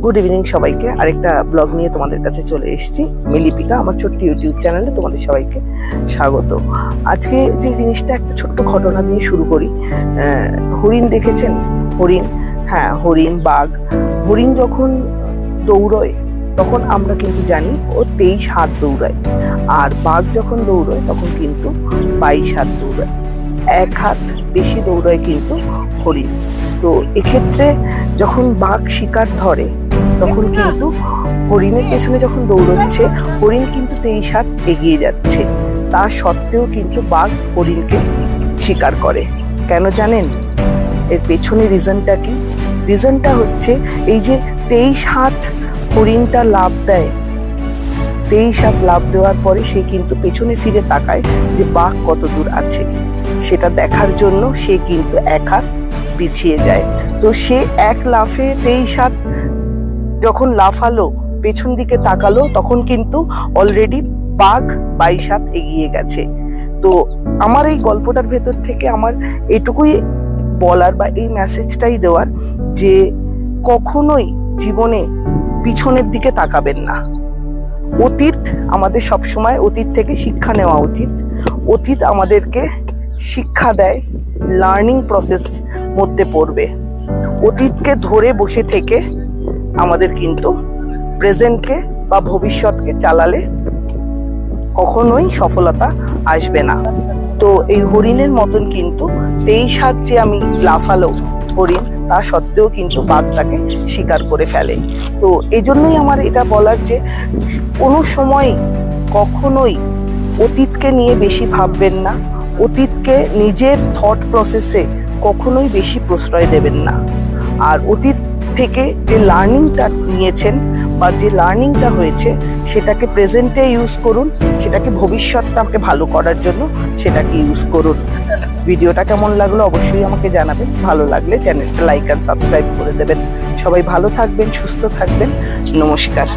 Good evening সবাইকে। আরেকটা blog নিয়ে তোমাদের কাছে চলে এসেছি। আমি লিপিকা, আমার ছোট্ট ইউটিউব চ্যানেলে তোমাদের সবাইকে স্বাগত। আজকে যে জিনিসটা একটা ছোট্ট ঘটনা দিয়ে শুরু করি। হরিণ দেখেছেন? হরিণ, হ্যাঁ হরিণ, বাঘ। হরিণ যখন দৌড়য় তখন আমরা কিন্তু জানি ও 23 হাত দৌড়ায়, আর বাঘ যখন দৌড়য় তখন কিন্তু 22 হাত দৌড়ায়। 1 হাত বেশি দৌড়ায় কিন্তু হরিণ। তো এক্ষেত্রে যখন বাঘ শিকার ধরে তখন কিন্তু হরিণের পেছনে যখন দৌড়চ্ছে, হরিণ কিন্তু 23 হাত এগিয়ে যাচ্ছে। তা সত্ত্বেও কিন্তু বাঘ হরিণকে শিকার করে। কেন জানেন? এর পেছনে রিজনটা কি? রিজনটা হচ্ছে এই যে 23 হাত হরিণটা লাফ দেয়, 23 হাত লাফ দেওয়ার পরে সে কিন্তু পেছনে ফিরে তাকায় যে বাঘ কত দূর আছে, সেটা দেখার জন্য সে কিন্তু 1 হাত পিছিয়ে যায়। তো সে এক লাফে 23 হাত যখন লাফালো, পেছন দিকে তাকালো, তখন কিন্তু অলরেডি বাঘ 22 হাত এগিয়ে গেছে। তো আমার এই গল্পটার ভেতর থেকে আমার এটুকুই বলার বা এই মেসেজটাই দেওয়ার যে কখনোই জীবনে পিছনের দিকে তাকাবেন না। অতীত আমাদের সবসময় অতীত থেকে শিক্ষা নেওয়া উচিত। অতীত আমাদেরকে শিক্ষা দেয়, লার্নিং প্রসেস মধ্যে পড়বে। অতীতকে ধরে বসে থেকে আমাদের কিন্তু প্রেজেন্টকে বা ভবিষ্যৎকে চালালে কখনোই সফলতা আসবে না। তো এই হরিণের মতন কিন্তু 23 হাত যে আমি লাফালো হরিণ, তা সত্ত্বেও কিন্তু বাঘ তাকে শিকার করে ফেলে। তো এই জন্যই আমার এটা বলার যে কোনো সময় কখনোই অতীতকে নিয়ে বেশি ভাববেন না। অতীতকে নিজের থট প্রসেসে কখনোই বেশি প্রশ্রয় দেবেন না। আর অতীত থেকে যে লার্নিংটা নিয়েছেন বা যে লার্নিংটা হয়েছে সেটাকে প্রেজেন্টে ইউজ করুন, সেটাকে ভবিষ্যৎটাকে ভালো করার জন্য সেটাকে ইউজ করুন। ভিডিওটা কেমন লাগলো অবশ্যই আমাকে জানাবেন। ভালো লাগলে চ্যানেলটা লাইক আর সাবস্ক্রাইব করে দেবেন। সবাই ভালো থাকবেন, সুস্থ থাকবেন। নমস্কার।